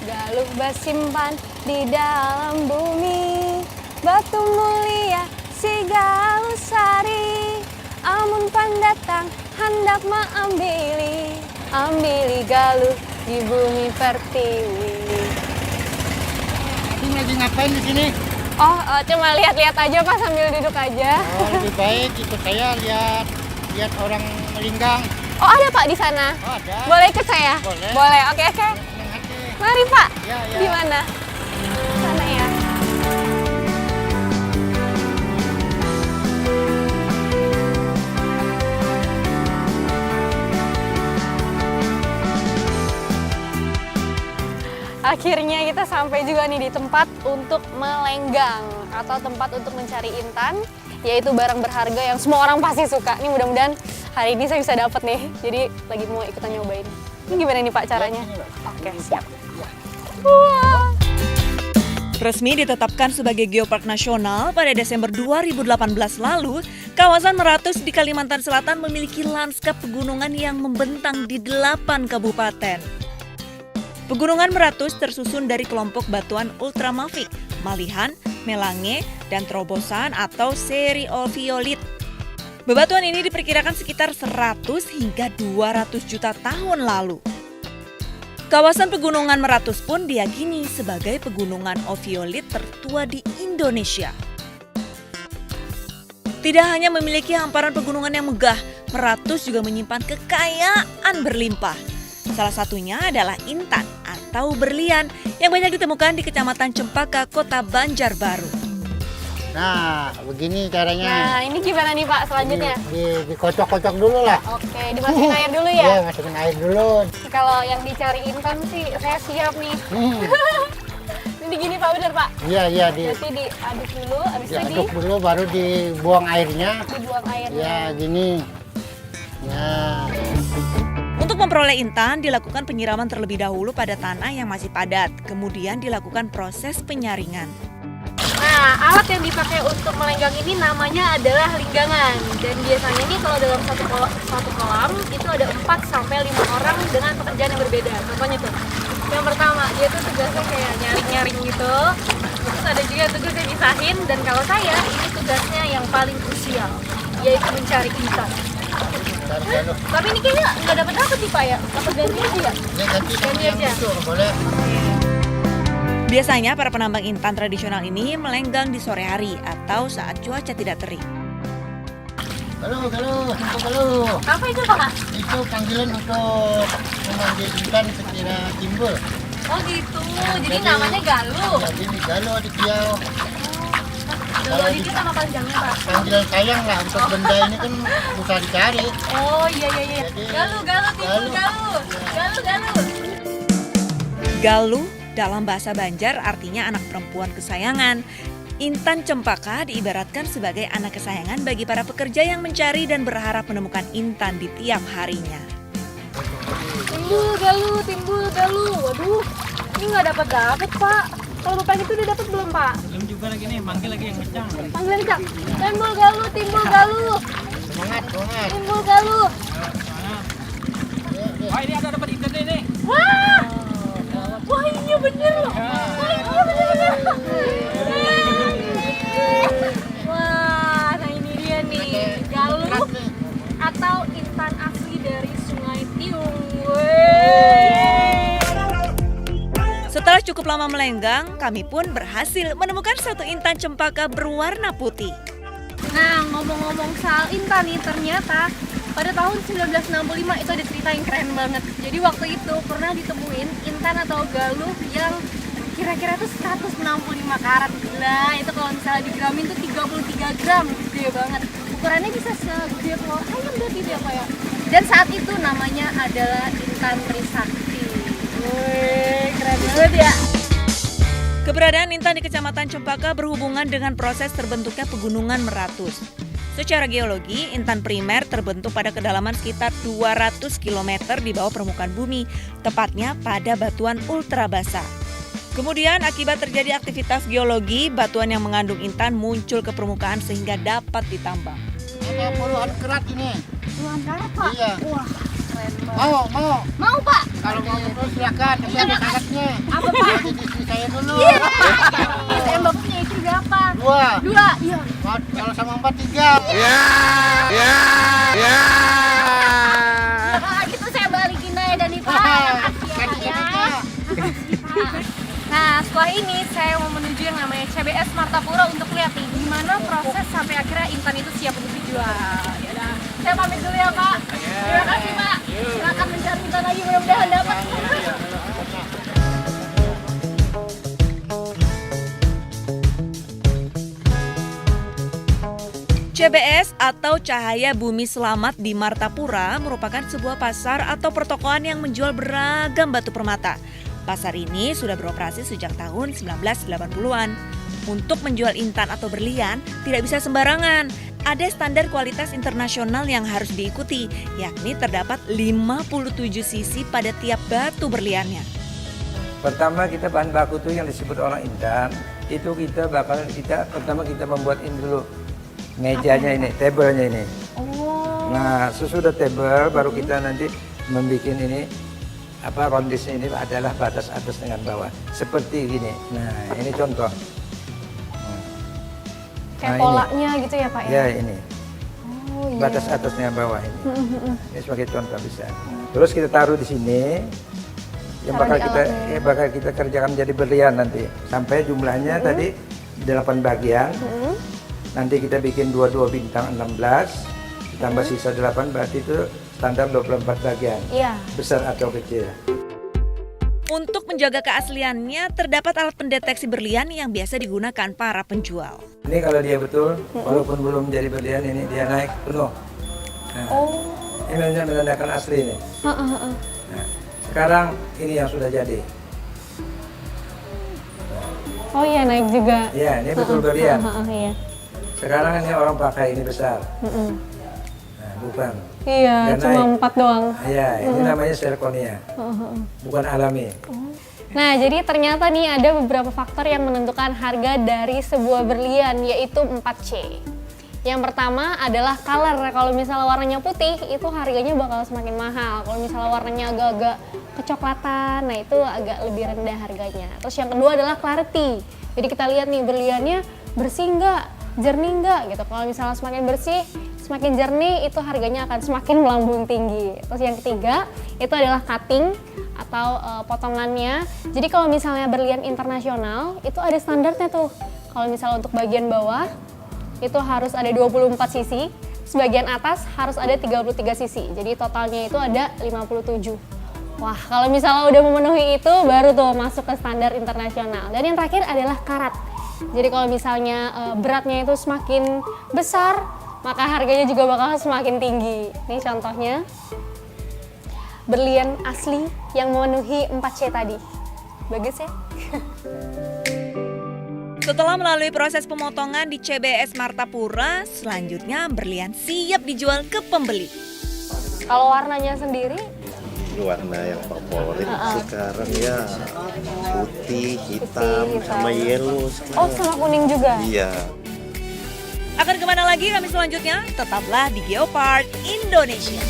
Galuh bersimpan di dalam bumi, batu mulia si Galuh sari. Amun pendatang hendak mengambil, ambili Galuh di bumi pertiwi. Ini lagi ngapain di sini? Oh, cuma lihat-lihat aja Pak sambil duduk aja. Oh, lebih baik ikut saya lihat orang melinggang. Oh, ada Pak di sana? Oh, ada. Boleh ikut saya? Boleh. Boleh, oke. Senang hati. Mari Pak. Ya, ya. Di mana? Sana ya. Akhirnya kita sampai juga nih di tempat untuk melenggang atau tempat untuk mencari intan, yaitu barang berharga yang semua orang pasti suka. Nih mudah-mudahan hari ini saya bisa dapat nih. Jadi lagi mau ikutan nyobain. Ini gimana nih Pak caranya? Oke, siap. Wah. Resmi ditetapkan sebagai Geopark Nasional pada Desember 2018 lalu, kawasan Meratus di Kalimantan Selatan memiliki lanskap pegunungan yang membentang di 8 kabupaten. Pegunungan Meratus tersusun dari kelompok batuan ultramafik, malihan, melange, dan terobosan atau serioviolit. Bebatuan ini diperkirakan sekitar 100 hingga 200 juta tahun lalu. Kawasan pegunungan Meratus pun diyakini sebagai pegunungan oviolit tertua di Indonesia. Tidak hanya memiliki hamparan pegunungan yang megah, Meratus juga menyimpan kekayaan berlimpah. Salah satunya adalah intan atau berlian yang banyak ditemukan di Kecamatan Cempaka, Kota Banjarbaru. Nah, begini caranya. Nah, ini gimana nih Pak selanjutnya? Dikocok-kocok dulu lah. Oke, dimasukin air dulu ya? Iya, masukin air dulu. Kalau yang dicari intan sih saya siap nih. Ini gini Pak, bener Pak? Iya, Berarti diaduk dulu, habis itu diaduk dulu baru dibuang airnya. dibuang airnya. Ya, gini. Nah. Untuk memperoleh intan, dilakukan penyiraman terlebih dahulu pada tanah yang masih padat. Kemudian dilakukan proses penyaringan. Nah, alat yang dipakai untuk melenggang ini namanya adalah linggangan. Dan biasanya nih kalau dalam satu kolam itu ada 4 sampai 5 orang dengan pekerjaan yang berbeda. Contohnya tuh, yang pertama dia tuh tugasnya kayak nyaring-nyaring gitu. Terus ada juga tugas yang pisahin. Dan kalau saya, ini tugasnya yang paling krusial, yaitu mencari intan. Tapi ini kayaknya nggak dapat nih Pak ya? Dapat ganti aja ya? Ya, ganti yang aja. itu, boleh. Biasanya para penambang intan tradisional ini melenggang di sore hari atau saat cuaca tidak terik. Galuh. Apa itu Pak? Itu panggilan untuk memanggil intan sekira timbul. Oh gitu, jadi namanya galuh. Jadi ini galuh di Kiau. Galuh dikit sama panjangnya Pak? Panggilan sayang lah, untuk benda ini kan susah dicari. Oh iya. Jadi, Galuh, timbul galuh. Galuh. Galuh dalam bahasa Banjar artinya anak perempuan kesayangan. Intan Cempaka diibaratkan sebagai anak kesayangan bagi para pekerja yang mencari dan berharap menemukan intan di tiap harinya. Timbul galuh. Waduh, ini nggak dapat Pak. Kalau Bapak itu udah dapat belum Pak? Belum juga lagi nih, manggil lagi yang kencang. Panggilan kencang. Timbul galuh. semangat. Timbul galuh. Wah, ini ada dapat ikan nih. Wah iya bener loh. Wah, nah ini dia nih, galuh atau intan asli dari Sungai Tiung. Setelah cukup lama melenggang, kami pun berhasil menemukan satu intan cempaka berwarna putih. Nah, ngomong-ngomong soal intan nih, ternyata pada tahun 1965 itu ada cerita yang keren banget. Jadi waktu itu pernah ditemuin intan atau galuh yang kira-kira tuh 165 karat. Nah, itu kalau misalnya digramin tuh 33 gram, gede banget. Ukurannya bisa segede telur ayam berarti dia Pak ya. Dan saat itu namanya adalah intan Trisakti. Wih, keren banget ya. Keberadaan intan di Kecamatan Cempaka berhubungan dengan proses terbentuknya pegunungan Meratus. Secara geologi, intan primer terbentuk pada kedalaman sekitar 200 km di bawah permukaan bumi, tepatnya pada batuan ultra basah. Kemudian akibat terjadi aktivitas geologi, batuan yang mengandung intan muncul ke permukaan sehingga dapat ditambang. Ada puluhan kerat ini. Puluhan karat Pak? Iya. Wah, keren banget. Mau. Mau Pak? Kalau mau silakan, tapi ada syaratnya. Apa Pak? Jadi istri saya dulu. Iya. Bapak punya istri berapa? 2. 2. Iya. Kalau sama 4, 3. Pak, gitu saya balikin aja dan nih Pak. Makasih ya Pak ya. Makasih Pak. Nah, setelah ini saya mau menuju yang namanya CBS Martapura untuk lihat nih gimana proses sampai akhirnya Intan itu siap untuk dijual. Yaudah, saya pamit dulu ya Pak. Terima kasih Pak. Silakan mencari Intan lagi, mudah-mudahan dapat. CBS atau Cahaya Bumi Selamat di Martapura merupakan sebuah pasar atau pertokoan yang menjual beragam batu permata. Pasar ini sudah beroperasi sejak tahun 1980-an. Untuk menjual intan atau berlian tidak bisa sembarangan. Ada standar kualitas internasional yang harus diikuti, yakni terdapat 57 sisi pada tiap batu berliannya. Pertama kita bahan baku tuh yang disebut orang intan, itu kita pertama kita membuat ini dulu. Mejanya ini, tablenya ini. Oh. Nah, sesudah table baru kita nanti membuat ini rondisnya ini adalah batas atas dengan bawah. Seperti gini. Nah, ini contoh. Kayak Nah, polanya gitu ya Pak ya? Ya, ini. Oh iya. Batas atas dengan bawah ini. Ini sebagai contoh bisa. Terus kita taruh di sini. Yang Taruh bakal kita kerjakan jadi berlian nanti. Sampai jumlahnya tadi 8 bagian. Nanti kita bikin 22 bintang 16, ditambah sisa 8, berarti itu standar 24 bagian. Iya. Besar atau kecil. Untuk menjaga keasliannya, terdapat alat pendeteksi berlian yang biasa digunakan para penjual. Ini kalau dia betul, walaupun belum jadi berlian ini dia naik penuh. Nah, ini menandakan asli ini. Nah, sekarang ini yang sudah jadi. Oh iya, naik juga. Ya, ini betul berlian. Iya. Sekarang ini orang pakai ini besar. Nah, bukan. Iya, Dan cuma naik. 4 doang. Ya, ini namanya zirconia. Bukan alami. Nah, jadi ternyata nih ada beberapa faktor yang menentukan harga dari sebuah berlian, yaitu 4C. Yang pertama adalah color. Kalau misalnya warnanya putih, itu harganya bakal semakin mahal. Kalau misalnya warnanya agak-agak kecoklatan, nah itu agak lebih rendah harganya. Terus yang kedua adalah clarity. Jadi kita lihat nih berliannya bersih nggak, jernih nggak gitu. Kalau misalnya semakin bersih, semakin jernih, itu harganya akan semakin melambung tinggi. Terus yang ketiga itu adalah cutting atau potongannya. Jadi kalau misalnya berlian internasional itu ada standarnya tuh. Kalau misalnya untuk bagian bawah itu harus ada 24 sisi, sebagian atas harus ada 33 sisi. Jadi totalnya itu ada 57. Wah, kalau misalnya udah memenuhi itu baru tuh masuk ke standar internasional. Dan yang terakhir adalah karat. Jadi kalau misalnya beratnya itu semakin besar, maka harganya juga bakal semakin tinggi. Ini contohnya berlian asli yang memenuhi 4C tadi. Bagus ya? Setelah melalui proses pemotongan di CBS Martapura, selanjutnya berlian siap dijual ke pembeli. Kalau warnanya sendiri, warna yang favorit sekarang ya putih, hitam, sama yellow sekarang. oh sama kuning juga? Iya. Akan kemana lagi kami selanjutnya? Tetaplah di Geopark Indonesia.